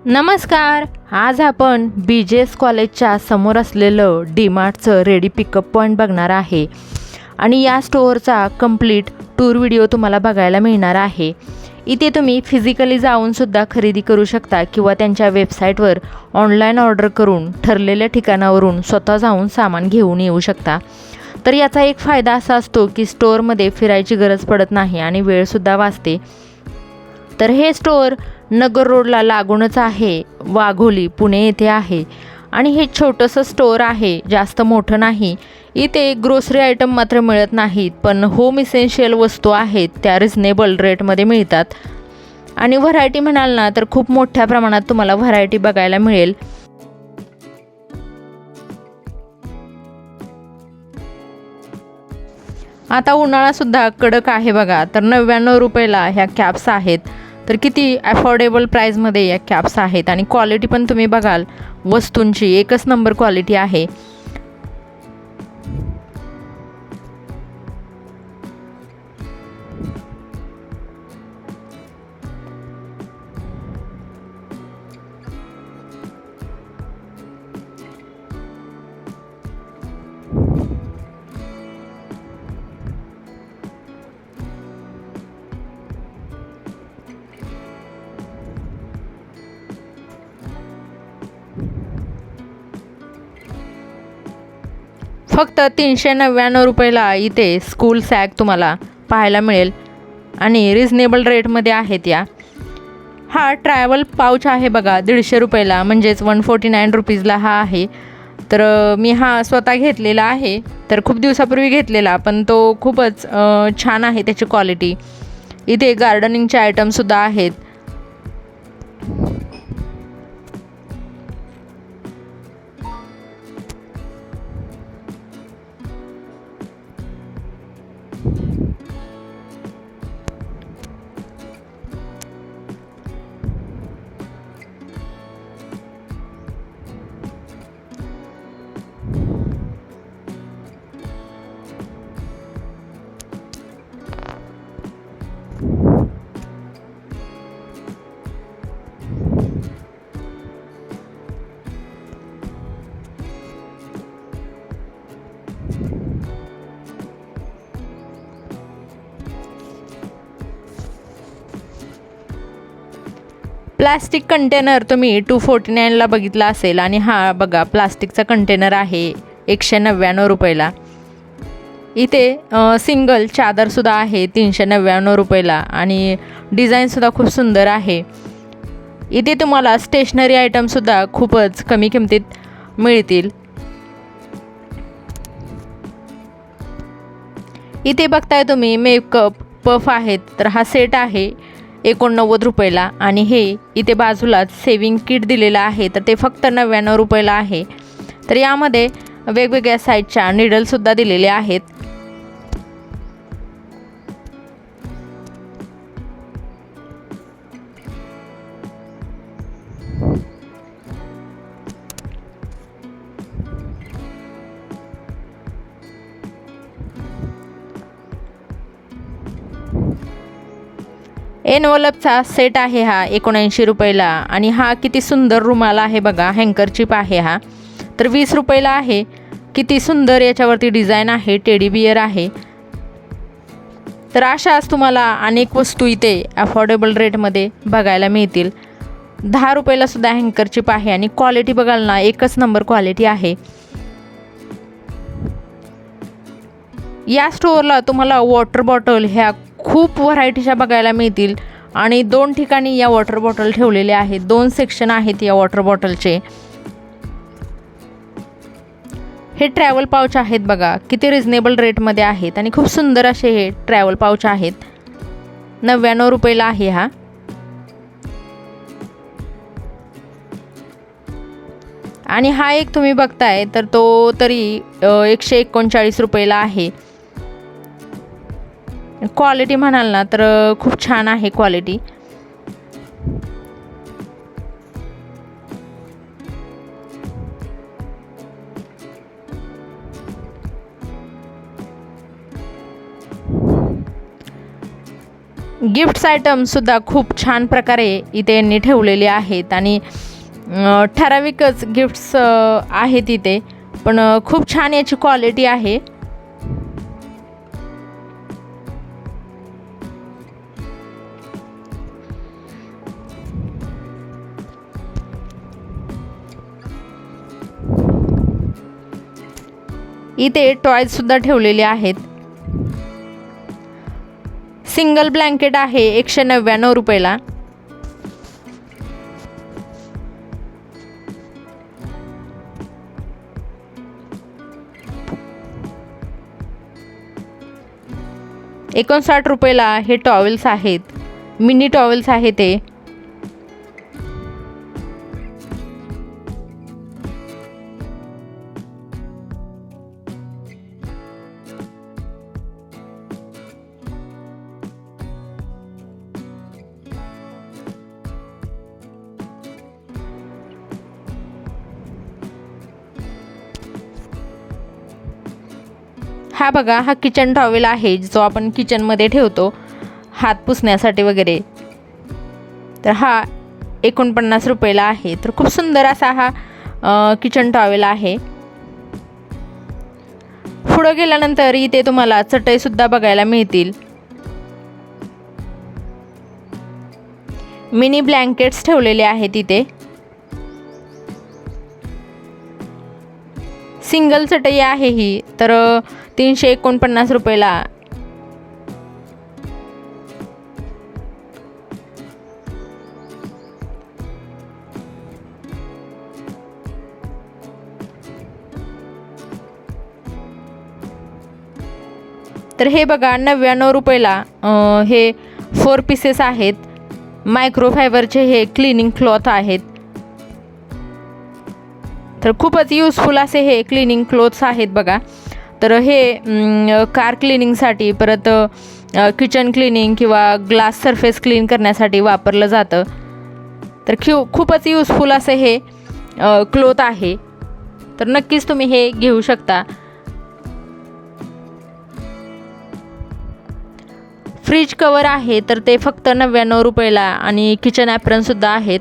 नमस्कार. आज आपण BJS कॉलेजच्या समोर असलेलं डीमार्टचं रेडी पिकअप पॉईंट बघणार आहे आणि या स्टोअरचा कंप्लीट टूर व्हिडिओ तुम्हाला बघायला मिळणार आहे. इथे तुम्ही फिजिकली जाऊनसुद्धा खरेदी करू शकता किंवा त्यांच्या वेबसाईटवर ऑनलाईन ऑर्डर करून ठरलेल्या ठिकाणावरून स्वतः जाऊन सामान घेऊन येऊ शकता. तर याचा एक फायदा असा असतो की स्टोअरमध्ये फिरायची गरज पडत नाही आणि वेळसुद्धा वाचते. तर हे स्टोअर नगर रोडला लागूनच आहे, वाघोली पुणे येथे आहे आणि हे छोटंसं स्टोअर आहे, जास्त मोठं नाही. इथे ग्रोसरी आयटम मात्र मिळत नाहीत, पण होम इसेन्शियल वस्तू आहेत त्या रिझनेबल रेटमध्ये मिळतात आणि व्हरायटी म्हणाल ना तर खूप मोठ्या प्रमाणात तुम्हाला व्हरायटी बघायला मिळेल. आता उन्हाळासुद्धा कडक आहे बघा, तर 99 रुपयाला ह्या कॅप्स आहेत. तर किती अफोर्डेबल प्राईजमध्ये या कॅप्स आहेत आणि क्वालिटी पण तुम्ही बघाल वस्तूंची एकच नंबर क्वालिटी आहे. फक्त 399 रुपयाला इथे स्कूल सॅक तुम्हाला पाहायला मिळेल आणि रिझनेबल रेटमध्ये आहेत या. हा ट्रॅव्हल पाऊच आहे बघा 150 रुपयाला, म्हणजेच 149 रुपीजला हा आहे. तर मी हा स्वतः घेतलेला आहे, तर खूप दिवसापूर्वी घेतलेला, पण तो खूपच छान आहे त्याची क्वालिटी. इथे गार्डनिंगचे आयटमसुद्धा आहेत. प्लास्टिक कंटेनर तुम्ही 249ला बघितला असेल आणि हा बघा प्लास्टिकचा कंटेनर आहे 199 रुपयाला. इथे सिंगल चादरसुद्धा आहे 399 रुपयाला आणि डिझाईनसुद्धा खूप सुंदर आहे. इथे तुम्हाला स्टेशनरी आयटमसुद्धा खूपच कमी किमतीत मिळतील. इथे बघताय तुम्ही मेकअप पफ आहेत, तर हा सेट आहे 89 रुपयाला आणि हे इथे बाजूलाच सेविंग किट दिलेलं आहे, तर ते फक्त 99 रुपयाला आहे. तर यामध्ये वेगवेगळ्या साईजच्या निडलसुद्धा दिलेले आहेत. एनवलपचा सेट आहे हा 79 रुपयाला आणि हा किती सुंदर रुमाल आहे बघा, हँकरचिप आहे हा, तर 20 रुपयाला आहे. किती सुंदर याच्यावरती डिझाईन आहे, टेडी बियर आहे. तर अशाच तुम्हाला अनेक वस्तू इथे अफोर्डेबल रेटमध्ये बघायला मिळतील. 10 रुपयाला सुद्धा हँकरचिप आहे आणि क्वालिटी बघाल ना एकच नंबर क्वालिटी आहे. या स्टोअरला तुम्हाला वॉटर बॉटल ह्या खूप व्हरायटीच्या बघायला मिळतील आणि 2 ठिकाणी या वॉटर बॉटल ठेवलेल्या आहेत. 2 सेक्शन आहेत या वॉटर बॉटलचे. हे ट्रॅव्हल पाऊच आहेत बघा, किती रिझनेबल रेटमध्ये आहेत आणि खूप सुंदर असे हे ट्रॅव्हल पाऊच आहेत. 99 रुपयाला आहे हा. आणि हा एक तुम्ही बघताय तर तो तरी 139 रुपयाला आहे. क्वालिटी म्हणाल ना तर खूप छान आहे क्वालिटी. गिफ्ट्स आयटमसुद्धा खूप छान प्रकारे इथे यांनी ठेवलेले आहेत आणि ठराविकच गिफ्ट्स आहेत इथे, पण खूप छान याची क्वालिटी आहे. इथे टॉयजसुद्धा ठेवलेले आहेत. सिंगल ब्लँकेट आहे 199 रुपयाला. ₹59 हे टॉवेल्स आहेत, मिनी टॉवेल्स आहे ते. हा बघा, हा किचन टॉवेल आहे जो आपण किचनमध्ये ठेवतो हात पुसण्यासाठी वगैरे. तर हा 49 रुपयाला आहे. तर खूप सुंदर असा हा किचन टॉवेल आहे. पुढं गेल्यानंतर इथे तुम्हाला चटईसुद्धा बघायला मिळतील. मिनी ब्लँकेट्स ठेवलेले आहेत इथे. सिंगल चटई आहे ही, तर 349 रुपयाला. तर हे बघा 99 रुपयाला हे 4 पीसेस आहेत. मायक्रोफायबरचे हे क्लिनिंग क्लॉथ आहेत. तर खूपच युजफुल असे हे क्लिनिंग क्लोथ्स आहेत बघा. तर हे कार क्लिनिंगसाठी, परत किचन क्लिनिंग किंवा ग्लास सरफेस क्लीन करण्यासाठी वापरलं जातं. तर खूपच युजफुल असे हे क्लोथ आहे. तर नक्कीच तुम्ही हे घेऊ शकता. फ्रीज कवर आहे तर ते फक्त 99 रुपयाला आणि किचन ॲप्रनसुद्धा आहेत.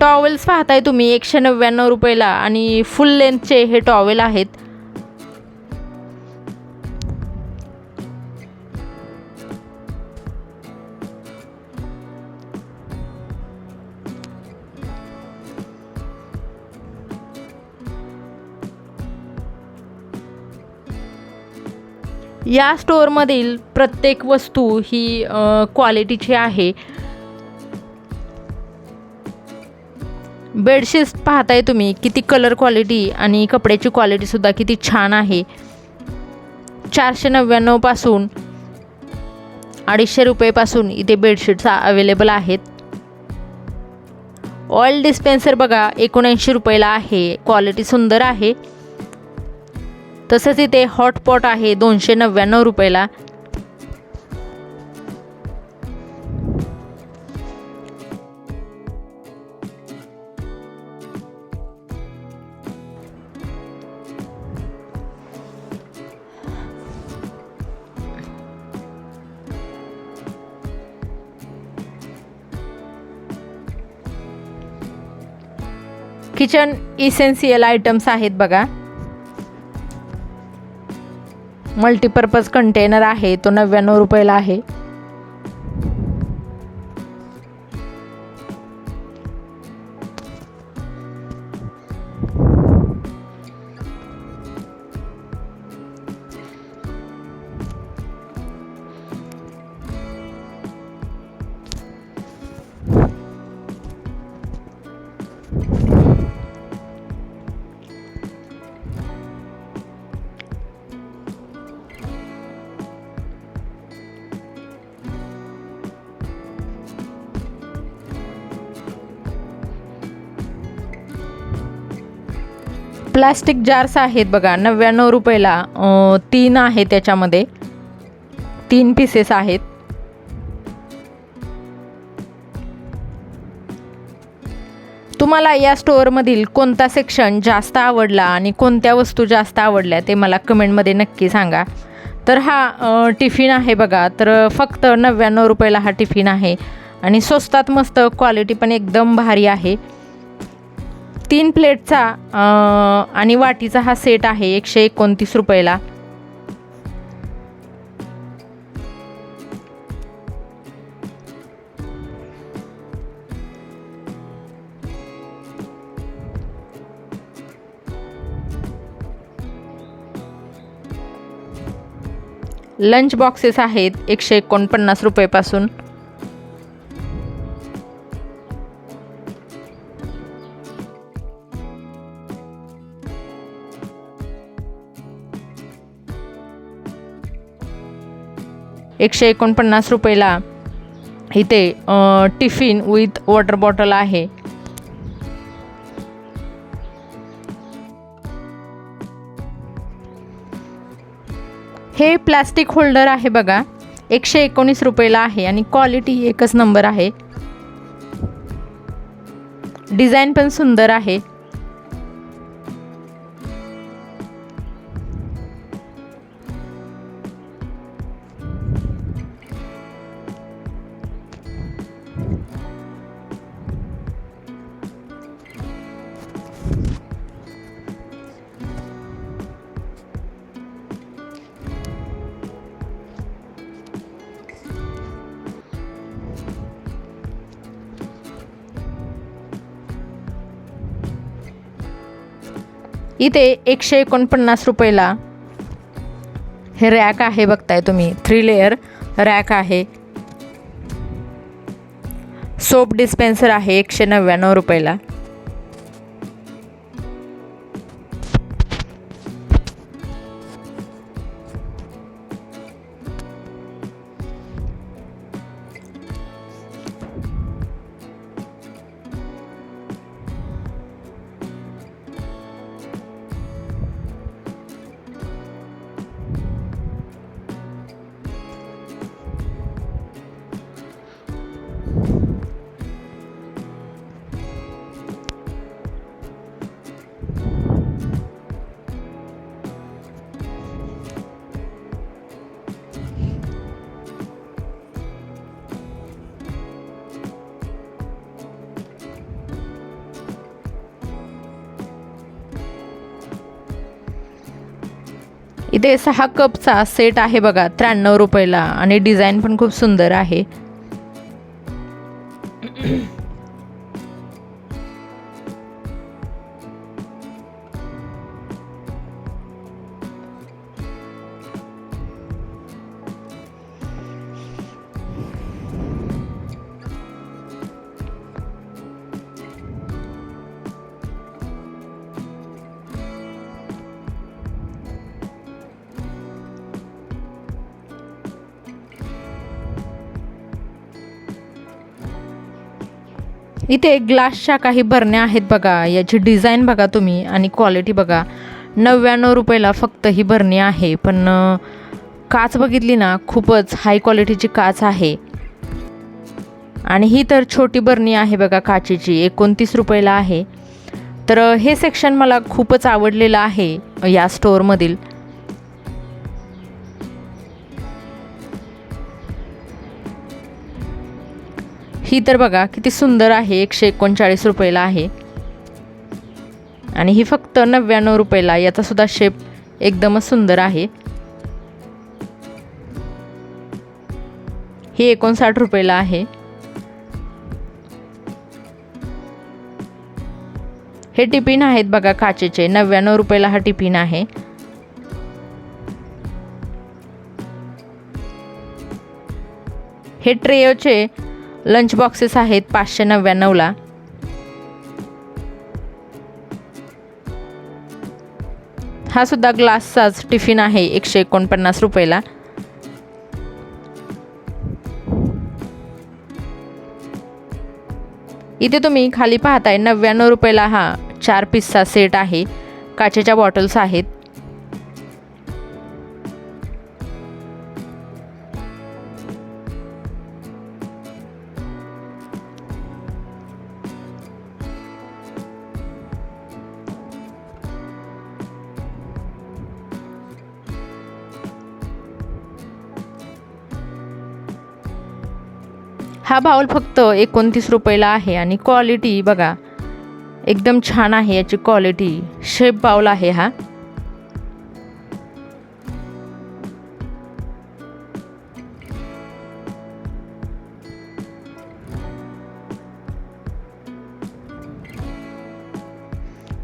टॉवेल्स पाहताय तुम्ही 199 रुपयाला आणि फुल लेंथचे हे टॉवेल आहेत. या स्टोअरमधील प्रत्येक वस्तू ही क्वालिटीची आहे. बेडशीट्स पाहताय तुम्ही किती कलर क्वालिटी आणि कपड्याची क्वालिटीसुद्धा किती छान आहे. 499 पासून 250 रुपयेपासून इथे बेडशीट्स अवेलेबल आहेत. ऑइल डिस्पेन्सर बघा 79 रुपयाला आहे. क्वालिटी सुंदर आहे. तसंच इथे हॉटपॉट आहे 299 रुपयाला. किचन इसेन्शियल आयटम्स आहेत बघा. मल्टीपर्पज कंटेनर आहे तो 99 रुपयाला आहे. प्लास्टिक जार्स आहेत बघा 99 रुपयाला. 3 आहे त्याच्यामध्ये. 3 पीसेस आहेत. तुम्हाला या स्टोअरमधील कोणता सेक्शन जास्त आवडला आणि कोणत्या वस्तू जास्त आवडल्या ते मला कमेंटमध्ये नक्की सांगा. तर हा टिफिन आहे बघा, तर फक्त 99 रुपयाला हा टिफिन आहे आणि स्वस्तात मस्त, क्वालिटी पण एकदम भारी आहे. 3 प्लेटचा आणि वाटीचा हा सेट आहे 129 रुपयाला. लंच बॉक्सेस आहेत 149 रुपयापासून. ₹149 इथे टिफिन विथ वॉटर बॉटल आहे. हे प्लास्टिक होल्डर आहे बघा, 119 रुपयाला आहे आणि क्वालिटी एकच नंबर आहे. डिझाईन पण सुंदर आहे. इथे 149 रुपयाला हे रॅक आहे, बघताय तुम्ही 3 लेयर रॅक आहे. सोप डिस्पेन्सर आहे 199 रुपयाला. इथे 6 कपचा सेट आहे बघा 93 रुपयाला आणि डिझाईन पण खूप सुंदर आहे. इथे ग्लासच्या काही बरण्या आहेत बघा, याची डिझाईन बघा तुम्ही आणि क्वालिटी बघा. 99 रुपयाला फक्त ही बरणी आहे, पण काच बघितली ना, खूपच हाय क्वालिटीची काच आहे. आणि ही तर छोटी बरणी आहे बघा काचेची, 29 रुपयाला आहे. तर हे सेक्शन मला खूपच आवडलेलं आहे या स्टोअरमधील. ही तर बघा किती सुंदर आहे, 139 रुपयाला आहे आणि ही फक्त 99 रुपयाला. याचा सुद्धा शेप एकदमच सुंदर आहे. ही 59 रुपयाला आहे. हे टिफिन आहेत बघा काचेचे, 99 रुपयाला हा टिफिन आहे. हे ट्रेयोचे लंच बॉक्सेस आहेत 599ला. हा सुद्धा ग्लासचाच टिफिन आहे 149 रुपयाला. इथे तुम्ही खाली पाहताय 99 रुपयाला हा 4 पीसचा सेट आहे. काचेच्या बॉटल्स आहेत. हा बाउल फक्त 29 रुपयाला आहे आणि क्वालिटी बघा एकदम छान आहे याची क्वालिटी. शेप बाउल आहे हा.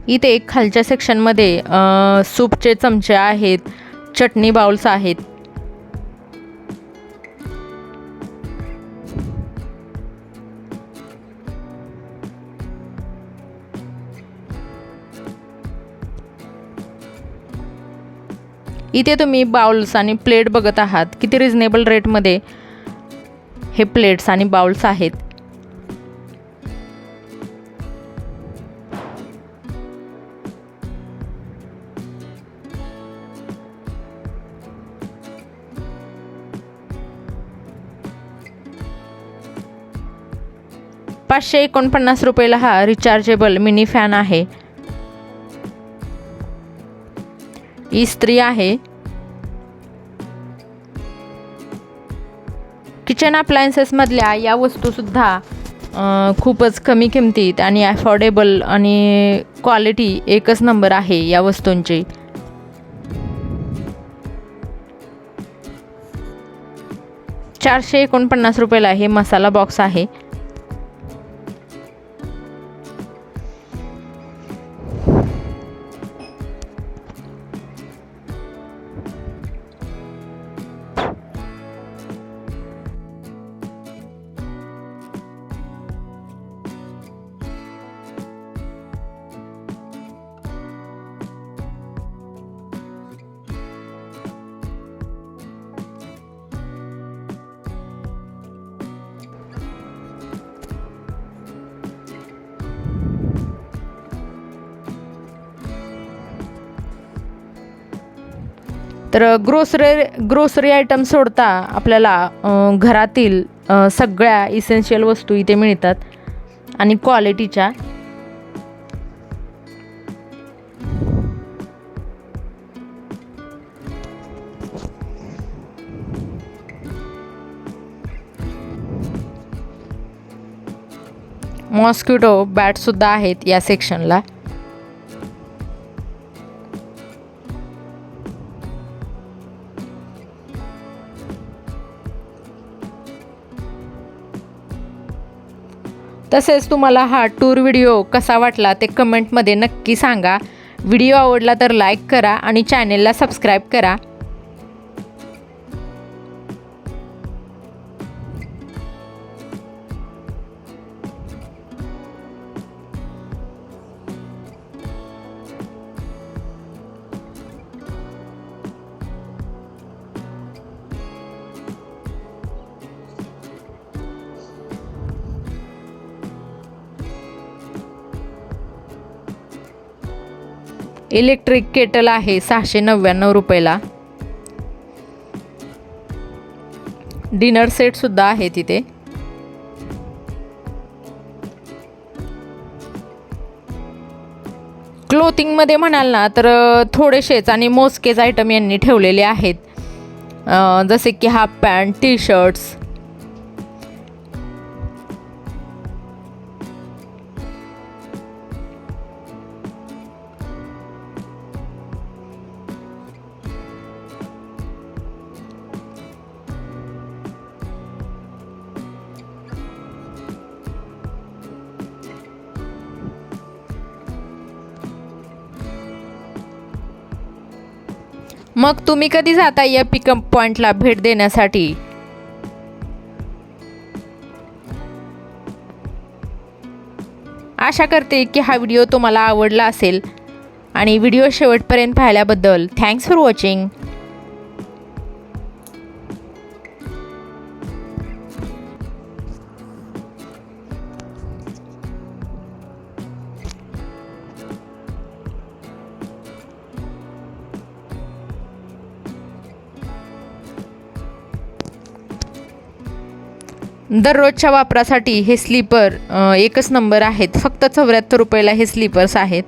इथे खालच्या सेक्शनमध्ये सूपचे चमचे आहेत, चटणी बाउल्स आहेत. इथे तुम्ही बाउल्स आणि प्लेट बघत आहात. किती रिजनेबल रेटमध्ये हे प्लेट्स आणि बाउल्स आहेत. ₹549 हा रिचार्जेबल मिनी फॅन आहे. इस्त्री आहे. किचन अप्लायन्सेसमधल्या या वस्तूसुद्धा खूपच कमी किमतीत आणि अफोर्डेबल आणि क्वालिटी एकच नंबर आहे या वस्तूंची. ₹449 हे मसाला बॉक्स आहे. तर ग्रोसरी आयटम सोडता आपल्याला घरातील सगळ्या इसेन्शियल वस्तू इथे मिळतात आणि क्वालिटीच्या. मॉस्किटो बॅटसुद्धा आहेत या सेक्शनला. तसेच तुम्हाला हा टूर व्हिडिओ कसा वाटला ते कमेंटमध्ये नक्की सांगा. व्हिडिओ आवडला तर लाईक करा आणि चॅनेलला सबस्क्राईब करा. इलेक्ट्रिक केटल आहे ₹699. डिनर सेटसुद्धा आहे तिथे. क्लोथिंगमध्ये म्हणाल ना तर थोडेसेच आणि मोजकेच आयटम यांनी ठेवलेले आहेत, जसे की हाफ पॅन्ट, टी शर्ट्स. मग तुम्ही कधी जाता या पिकअप पॉइंटला भेट देण्यासाठी? आशा करते की हा व्हिडिओ तुम्हाला आवडला असेल आणि व्हिडिओ शेवटपर्यंत पाहिल्याबद्दल थँक्स फॉर वॉचिंग. दररोजच्या वापरासाठी हे स्लीपर एकच नंबर आहेत. फक्त ₹74 हे स्लीपर्स आहेत.